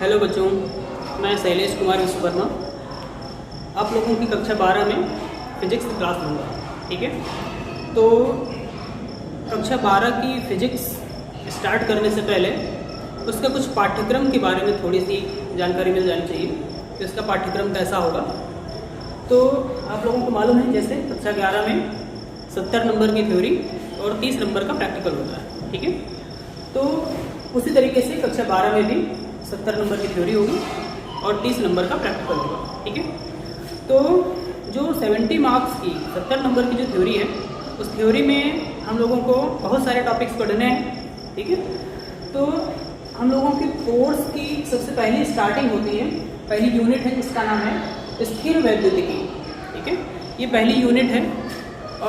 Hello बच्चों, मैं शैलेश कुमार विश्ववर्मा आप लोगों की कक्षा 12 में फिजिक्स की क्लास लूँगा। ठीक है, तो कक्षा 12 की फिजिक्स स्टार्ट करने से पहले उसका कुछ पाठ्यक्रम के बारे में थोड़ी सी जानकारी मिल जानी चाहिए कि उसका पाठ्यक्रम कैसा होगा। तो आप लोगों को मालूम है, जैसे कक्षा 11 में 70 नंबर की थ्योरी और 30 नंबर का प्रैक्टिकल होता है। ठीक है, तो उसी तरीके से कक्षा 12 में भी 70 नंबर की थ्योरी होगी और 30 नंबर का प्रैक्टिकल होगा। ठीक है, तो जो 70 मार्क्स की 70 नंबर की जो थ्योरी है, उस थ्योरी में हम लोगों को बहुत सारे टॉपिक्स पढ़ने हैं। ठीक है, तो हम लोगों के कोर्स की सबसे पहली स्टार्टिंग होती है, पहली यूनिट है जिसका नाम है स्थिर वैद्युतिकी। ठीक है, ये पहली यूनिट है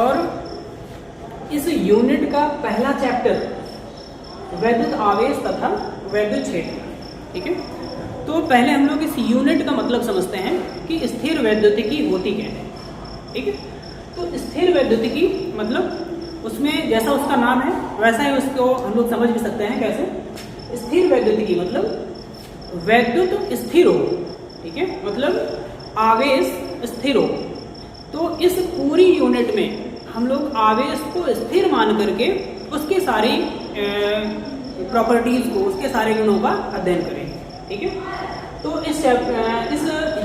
और इस यूनिट का पहला चैप्टर वैद्युत आवेश तथा वैद्युत क्षेत्र। ठीक है, तो पहले हम लोग इस यूनिट का मतलब समझते हैं कि स्थिर वैद्युतिकी होती क्या है। ठीक है, तो स्थिर वैद्युतिकी मतलब उसमें जैसा उसका नाम है वैसा ही उसको हम लोग समझ भी सकते हैं। कैसे? स्थिर वैद्युतिकी मतलब वैद्युत स्थिर हो। ठीक है, मतलब आवेश स्थिर हो। तो इस पूरी यूनिट में हम लोग आवेश को स्थिर मान करके उसके सारी प्रॉपर्टीज को, उसके सारे गुणों का अध्ययन करें। ठीक है, तो इस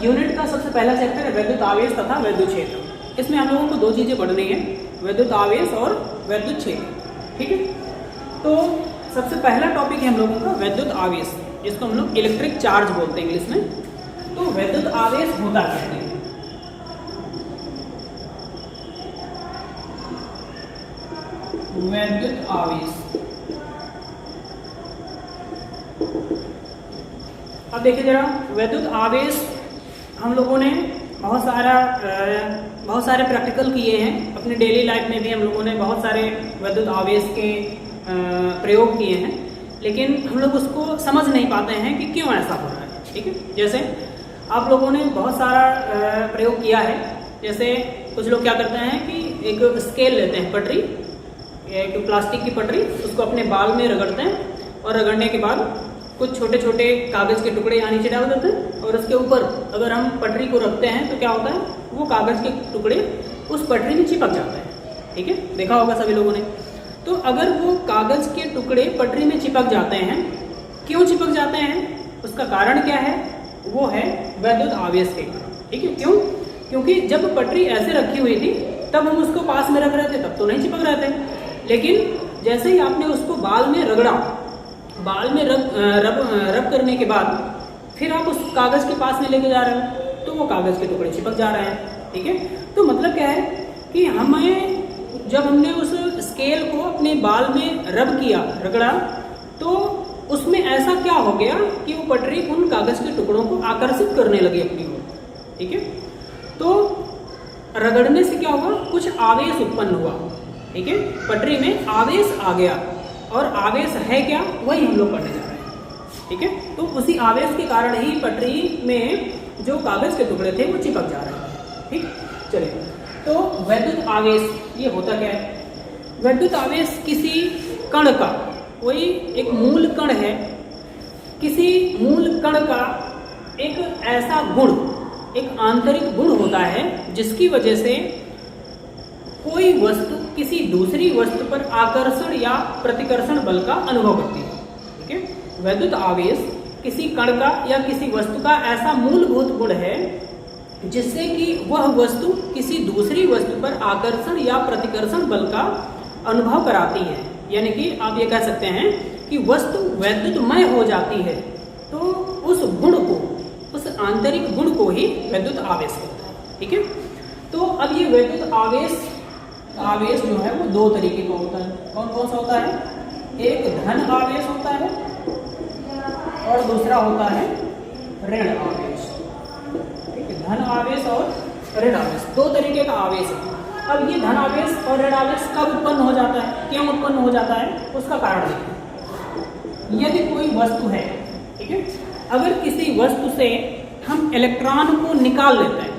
यूनिट का सबसे पहला चैप्टर है वैद्युत आवेश तथा वैद्युत क्षेत्र। इसमें हम लोगों को दो चीजें पढ़नी है, वैद्युत आवेश और वैद्युत क्षेत्र। ठीक है, तो सबसे पहला टॉपिक है हम लोगों का वैद्युत आवेश, जिसको हम लोग इलेक्ट्रिक चार्ज बोलते हैं इंग्लिश में। तो वैद्युत आवेश होता क्या है? वैद्युत आवेश, अब देखिए जरा, वैद्युत आवेश हम लोगों ने बहुत सारे प्रैक्टिकल किए हैं अपने डेली लाइफ में भी। हम लोगों ने बहुत सारे वैद्युत आवेश के प्रयोग किए हैं, लेकिन हम लोग उसको समझ नहीं पाते हैं कि क्यों ऐसा हो रहा है। ठीक है, जैसे आप लोगों ने बहुत सारा प्रयोग किया है। जैसे कुछ लोग क्या करते हैं कि एक स्केल लेते हैं, पटरी, एक प्लास्टिक की पटरी, उसको अपने बाल में रगड़ते हैं और रगड़ने के बाद कुछ छोटे छोटे कागज के टुकड़े यहाँ नीचे डाल देते हैं और उसके ऊपर अगर हम पटरी को रखते हैं तो क्या होता है, वो कागज के टुकड़े उस पटरी में चिपक जाते हैं। ठीक है, देखा होगा सभी लोगों ने। तो अगर वो कागज के टुकड़े पटरी में चिपक जाते हैं, क्यों चिपक जाते हैं, उसका कारण क्या है? वो है वैद्युत आवेश के कारण। ठीक है, क्यों? क्योंकि जब पटरी ऐसे रखी हुई थी तब हम उसको पास में रख रहे थे, तब तो नहीं चिपक रहे थे। लेकिन जैसे ही आपने उसको बाल में रगड़ा, बाल में रब करने के बाद फिर आप उस कागज के पास में लेके जा रहे हो तो वो कागज के टुकड़े चिपक जा रहे हैं। ठीक है, तो मतलब क्या है कि हमें जब हमने उस स्केल को अपने बाल में रब किया, रगड़ा, तो उसमें ऐसा क्या हो गया कि वो पटरी उन कागज के टुकड़ों को आकर्षित करने लगी अपनी ओर। ठीक है, तो रगड़ने से क्या हुआ, कुछ आवेश उत्पन्न हुआ। ठीक है, पटरी में आवेश आ गया और आवेश है क्या, वही हम लोग पढ़ने जा रहे हैं। ठीक है, तो उसी आवेश के कारण ही पटरी में जो कागज के टुकड़े थे वो चिपक जा रहे हैं। ठीक, चलिए, तो वैद्युत आवेश ये होता क्या है? वैद्युत आवेश किसी कण का, कोई एक मूल कण है, किसी मूल कण का एक ऐसा गुण, एक आंतरिक गुण होता है जिसकी वजह से कोई वस्तु किसी दूसरी वस्तु पर आकर्षण या प्रतिकर्षण बल का अनुभव करती है। ठीक है, वैद्युत आवेश किसी कण का या किसी वस्तु का ऐसा मूलभूत गुण है जिससे कि वह वस्तु किसी दूसरी वस्तु पर आकर्षण या प्रतिकर्षण बल का अनुभव कराती है। यानी कि आप ये कह सकते हैं कि वस्तु वैद्युतमय हो जाती है, तो उस गुण को, उस आंतरिक गुण को ही वैद्युत आवेश कहते हैं। ठीक है, तो अब ये वैद्युत आवेश जो है वो दो तरीके का होता है। कौन कौन सा होता है? एक धन आवेश होता है और दूसरा होता है ऋण आवेश। ठीक है, धन आवेश और ऋण आवेश, दो तरीके का आवेश है। अब ये धन आवेश और ऋण आवेश कब उत्पन्न हो जाता है, क्यों उत्पन्न हो जाता है, उसका कारण देखिए। यदि कोई वस्तु है, ठीक है, अगर किसी वस्तु से हम इलेक्ट्रॉन को निकाल लेते हैं,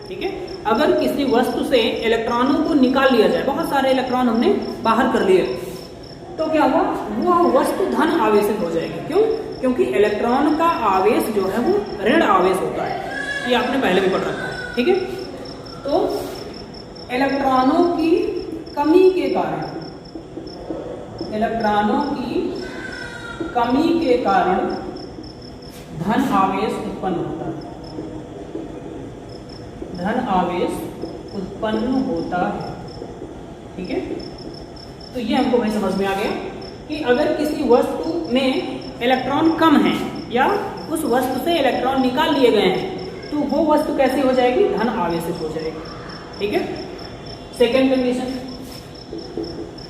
ठीक है, अगर किसी वस्तु से इलेक्ट्रॉनों को निकाल लिया जाए, बहुत सारे इलेक्ट्रॉन हमने बाहर कर लिए, तो क्या हुआ, वह वस्तु धन आवेशित हो जाएगी। क्यों? क्योंकि इलेक्ट्रॉन का आवेश जो है वो ऋण आवेश होता है, ये आपने पहले भी पढ़ रखा है, ठीक है। तो इलेक्ट्रॉनों की कमी के कारण, इलेक्ट्रॉनों की कमी के कारण धन आवेश उत्पन्न होता है, धन आवेश उत्पन्न होता है, ठीक है। तो ये हमको भाई समझ में आ गया कि अगर किसी वस्तु में इलेक्ट्रॉन कम है या उस वस्तु से इलेक्ट्रॉन निकाल लिए गए हैं तो वो वस्तु कैसी हो जाएगी, धन आवेशित हो जाएगी, ठीक है। सेकेंड कंडीशन,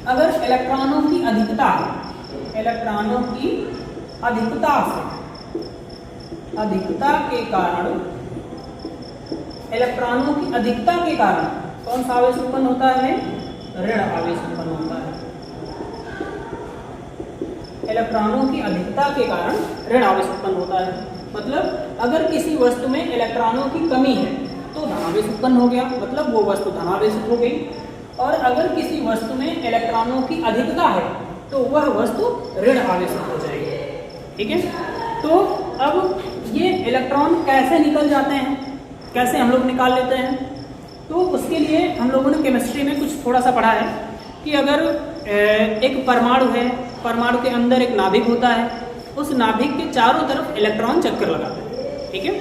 अगर इलेक्ट्रॉनों की अधिकता, इलेक्ट्रॉनों की अधिकता से, अधिकता के कारण, इलेक्ट्रॉनों की अधिकता के कारण कौन सा आवेश उत्पन्न होता है, ऋण आवेश उत्पन्न होता है। इलेक्ट्रॉनों की अधिकता के कारण ऋण आवेश उत्पन्न होता है। मतलब अगर किसी वस्तु में इलेक्ट्रॉनों की कमी है तो धनावेश उत्पन्न हो गया, मतलब वो वस्तु धनावेशित हो गई। और अगर किसी वस्तु में इलेक्ट्रॉनों की अधिकता है तो वह वस्तु ऋण आवेशित हो जाएगी, ठीक है। तो अब ये इलेक्ट्रॉन कैसे निकल जाते हैं, कैसे हम लोग निकाल लेते हैं, तो उसके लिए हम लोगों ने केमिस्ट्री में कुछ थोड़ा सा पढ़ा है कि अगर एक परमाणु है, परमाणु के अंदर एक नाभिक होता है, उस नाभिक के चारों तरफ इलेक्ट्रॉन चक्कर लगाते हैं, ठीक है।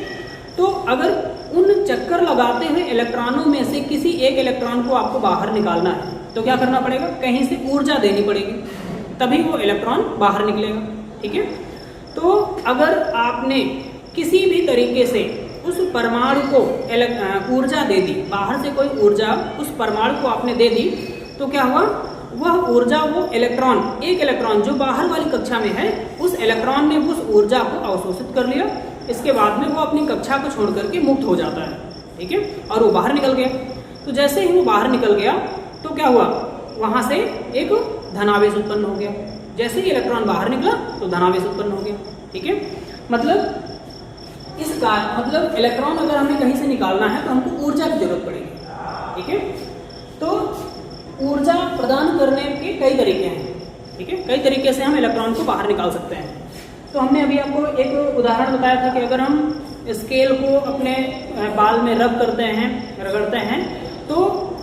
तो अगर उन चक्कर लगाते हुए इलेक्ट्रॉनों में से किसी एक इलेक्ट्रॉन को आपको बाहर निकालना है तो क्या करना पड़ेगा, कहीं से ऊर्जा देनी पड़ेगी, तभी वो इलेक्ट्रॉन बाहर निकलेगा, ठीक है। तो अगर आपने किसी भी तरीके से उस परमाणु को ऊर्जा दे दी, बाहर से कोई ऊर्जा उस परमाणु को आपने दे दी, तो क्या हुआ, वह ऊर्जा, वो इलेक्ट्रॉन, एक इलेक्ट्रॉन जो बाहर वाली कक्षा में है, उस इलेक्ट्रॉन ने उस ऊर्जा को अवशोषित कर लिया। इसके बाद में वो अपनी कक्षा को छोड़ करके मुक्त हो जाता है, ठीक है, और वो बाहर निकल गया। तो जैसे ही वो बाहर निकल गया तो क्या हुआ, वहां से एक धनावेश उत्पन्न हो गया। जैसे ही इलेक्ट्रॉन बाहर निकला तो धनावेश उत्पन्न हो गया, ठीक है। मतलब इस मतलब इलेक्ट्रॉन अगर हमें कहीं से निकालना है तो हमको ऊर्जा की जरूरत पड़ेगी, ठीक है। तो ऊर्जा प्रदान करने के कई तरीके हैं, ठीक है, कई तरीके से हम इलेक्ट्रॉन को बाहर निकाल सकते हैं। तो हमने अभी आपको एक उदाहरण बताया था कि अगर हम स्केल को अपने बाल में रब करते हैं, रगड़ते हैं, तो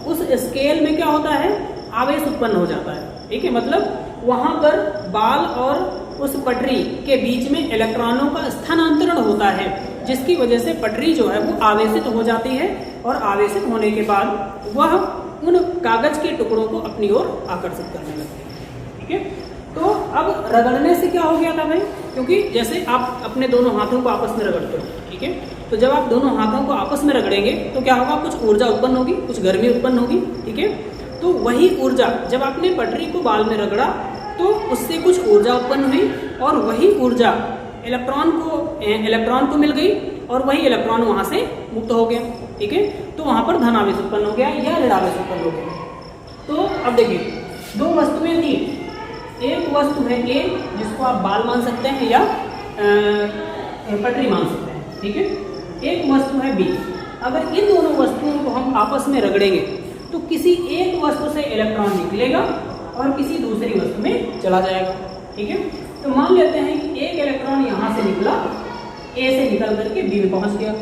उस स्केल में क्या होता है, आवेश उत्पन्न हो जाता है, ठीक है। मतलब वहां पर बाल और उस पटरी के बीच में इलेक्ट्रॉनों का स्थानांतरण होता है, जिसकी वजह से पटरी जो है वो आवेशित हो जाती है, और आवेशित होने के बाद वह उन कागज के टुकड़ों को अपनी ओर आकर्षित करने लगती है, ठीक है। तो अब रगड़ने से क्या हो गया था भाई, क्योंकि जैसे आप अपने दोनों हाथों को आपस में रगड़ते हो, ठीक है, तो जब आप दोनों हाथों को आपस में रगड़ेंगे तो क्या होगा, कुछ ऊर्जा उत्पन्न होगी, कुछ गर्मी उत्पन्न होगी, ठीक है। तो वही ऊर्जा जब आपने पटरी को बाल में रगड़ा तो उससे कुछ ऊर्जा उत्पन्न हुई, और वही ऊर्जा इलेक्ट्रॉन को मिल गई, और वही इलेक्ट्रॉन वहां से मुक्त हो गया, ठीक है। तो वहां पर धनावेश उत्पन्न हो गया या ऋणावेश उत्पन्न हो गया। तो अब देखिए, दो वस्तुएं थी, एक वस्तु है ए जिसको आप बाल मान सकते हैं या पटरी मान सकते हैं, ठीक है। एक वस्तु है बी। अगर इन दोनों वस्तुओं को हम आपस में रगड़ेंगे तो किसी एक वस्तु से इलेक्ट्रॉन निकलेगा और किसी दूसरी वस्तु में चला जाएगा, ठीक है। तो मान लेते हैं कि एक इलेक्ट्रॉन यहां से निकला, ए से निकल करके बी में पहुंच गया।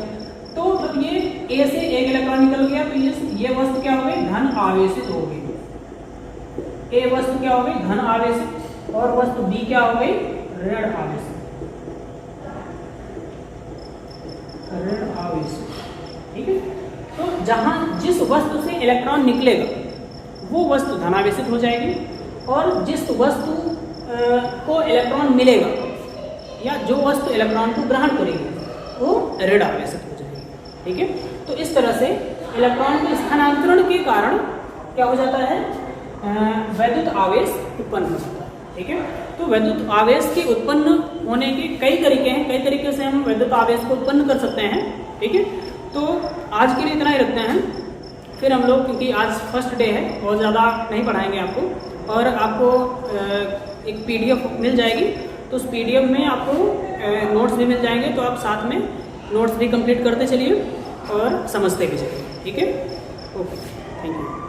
तो जब ये ए से एक इलेक्ट्रॉन निकल गया तो ये वस्तु क्या हो गई, धन आवेशित हो गई। ए वस्तु क्या हो गई, धन आवेशित, और वस्तु बी क्या हो गई, ऋण आवेशित, ऋण आवेशित, ठीक है। तो जहां जिस वस्तु से इलेक्ट्रॉन निकलेगा वो वस्तु धनावेशित हो जाएगी, और जिस वस्तु को इलेक्ट्रॉन मिलेगा या जो वस्तु इलेक्ट्रॉन को ग्रहण करेगी वो ऋण आवेशित हो जाएगी, ठीक है। तो इस तरह से इलेक्ट्रॉन के स्थानांतरण के कारण क्या हो जाता है, वैद्युत आवेश उत्पन्न हो जाता है, ठीक है। तो वैद्युत आवेश के उत्पन्न होने के कई तरीके हैं, कई तरीके से हम वैद्युत आवेश को उत्पन्न कर सकते हैं, ठीक है। तो आज के लिए इतना ही रखते हैं, फिर हम लोग, क्योंकि आज फर्स्ट डे है, बहुत ज़्यादा नहीं पढ़ाएंगे आपको, और आपको एक PDF मिल जाएगी, तो उस PDF में आपको नोट्स भी मिल जाएंगे, तो आप साथ में नोट्स भी कंप्लीट करते चलिए और समझते भी चलिए, ठीक है। Okay, thank you.